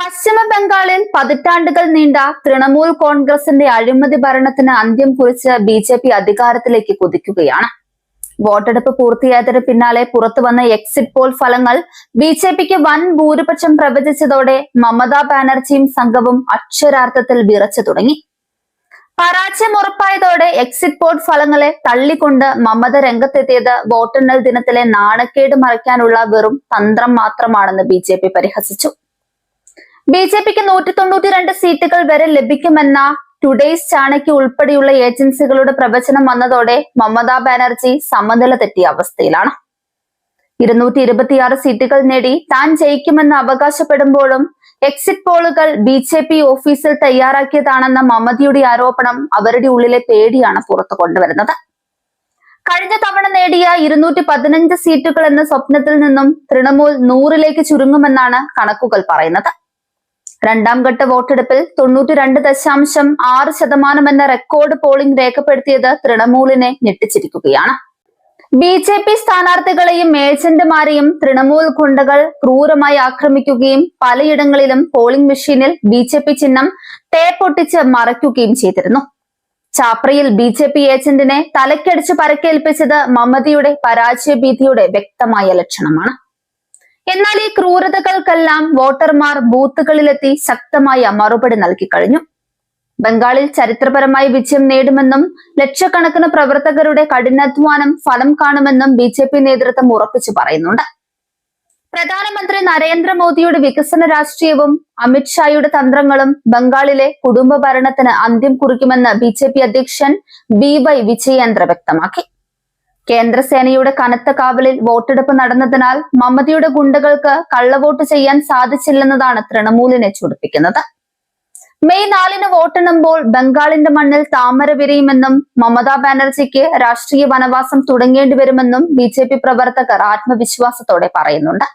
പശ്ചിമ ബംഗാളിൽ പതിറ്റാണ്ടുകൾ നീണ്ട തൃണമൂൽ കോൺഗ്രസിന്റെ അഴിമതി ഭരണത്തിന് അന്ത്യം കുറിച്ച് ബി.ജെ.പി അധികാരത്തിലേക്ക് കുതിക്കുകയാണ്. വോട്ടെടുപ്പ് പൂർത്തിയായതിന് പിന്നാലെ പുറത്തുവന്ന എക്സിറ്റ് പോൾ ഫലങ്ങൾ ബി.ജെ.പിക്ക് വൻ ഭൂരിപക്ഷം പ്രവചിച്ചതോടെ മമതാ ബാനർജിയും സംഘവും അക്ഷരാർത്ഥത്തിൽ വിറച്ചു തുടങ്ങി. പരാജയം ഉറപ്പായതോടെ എക്സിറ്റ് പോൾ ഫലങ്ങളെ തള്ളിക്കൊണ്ട് മമത രംഗത്തെത്തിയത് വോട്ടെണ്ണൽ ദിനത്തിലെ നാണക്കേട് മറയ്ക്കാനുള്ള വെറും തന്ത്രം മാത്രമാണെന്ന് ബി.ജെ.പി പരിഹസിച്ചു. ബി.ജെ.പിക്ക് 192 സീറ്റുകൾ വരെ ലഭിക്കുമെന്ന ടുഡേയ്സ് ചാണക്യ ഉൾപ്പെടെയുള്ള ഏജൻസികളുടെ പ്രവചനം വന്നതോടെ മമതാ ബാനർജി സമനില തെറ്റിയ അവസ്ഥയിലാണ്. 226 സീറ്റുകൾ നേടി താൻ ജയിക്കുമെന്ന് അവകാശപ്പെടുമ്പോഴും എക്സിറ്റ് പോളുകൾ ബി.ജെ.പി ഓഫീസിൽ തയ്യാറാക്കിയതാണെന്ന മമതയുടെ ആരോപണം അവരുടെ ഉള്ളിലെ പേടിയാണ് പുറത്തു കൊണ്ടുവരുന്നത്. കഴിഞ്ഞ തവണ നേടിയ 215 സീറ്റുകൾ എന്ന സ്വപ്നത്തിൽ നിന്നും തൃണമൂൽ 100ലേക്ക് ചുരുങ്ങുമെന്നാണ് കണക്കുകൾ പറയുന്നത്. രണ്ടാം ഘട്ട വോട്ടെടുപ്പിൽ 92.6% എന്ന റെക്കോർഡ് പോളിംഗ് രേഖപ്പെടുത്തിയത് തൃണമൂലിനെ ഞെട്ടിച്ചിരിക്കുകയാണ്. ബി.ജെ.പി സ്ഥാനാർത്ഥികളെയും ഏജന്റുമാരെയും തൃണമൂൽ ഗുണ്ടകൾ ക്രൂരമായി ആക്രമിക്കുകയും പലയിടങ്ങളിലും പോളിംഗ് മെഷീനിൽ ബി.ജെ.പി ചിഹ്നം ടേപ്പൊട്ടിച്ച് മറയ്ക്കുകയും ചെയ്തിരുന്നു. ചാപ്രയിൽ ബി.ജെ.പി ഏജന്റിനെ തലക്കടിച്ച് പരക്കേൽപ്പിച്ചത് മമതയുടെ പരാജയഭീതിയുടെ വ്യക്തമായ ലക്ഷണമാണ്. എന്നാൽ ഈ ക്രൂരതകൾക്കെല്ലാം വോട്ടർമാർ ബൂത്തുകളിലെത്തി ശക്തമായ മറുപടി നൽകി കഴിഞ്ഞു. ബംഗാളിൽ ചരിത്രപരമായി വിജയം നേടുമെന്നും ലക്ഷക്കണക്കിന് പ്രവർത്തകരുടെ കഠിനാധ്വാനം ഫലം കാണുമെന്നും ബി.ജെ.പി നേതൃത്വം ഉറപ്പിച്ചു പറയുന്നുണ്ട്. പ്രധാനമന്ത്രി നരേന്ദ്രമോദിയുടെ വികസന രാഷ്ട്രീയവും അമിത്ഷായുടെ തന്ത്രങ്ങളും ബംഗാളിലെ കുടുംബ ഭരണത്തിന് അന്ത്യം കുറിക്കുമെന്ന് ബി.ജെ.പി അധ്യക്ഷൻ ബി.വൈ വിജയേന്ദ്ര വ്യക്തമാക്കി. കേന്ദ്രസേനയുടെ കനത്ത കാവലിൽ വോട്ടെടുപ്പ് നടന്നതിനാൽ മമതയുടെ ഗുണ്ടകൾക്ക് കള്ളവോട്ട് ചെയ്യാൻ സാധിച്ചില്ലെന്നതാണ് തൃണമൂലിനെ ചൊടിപ്പിക്കുന്നത്. മെയ് 4 വോട്ടെണ്ണുമ്പോൾ ബംഗാളിന്റെ മണ്ണിൽ താമര വിരിയുമെന്നും മമതാ ബാനർജിക്ക് രാഷ്ട്രീയ വനവാസം തുടങ്ങേണ്ടി വരുമെന്നും ബി.ജെ.പി പ്രവർത്തകർ ആത്മവിശ്വാസത്തോടെ പറയുന്നുണ്ട്.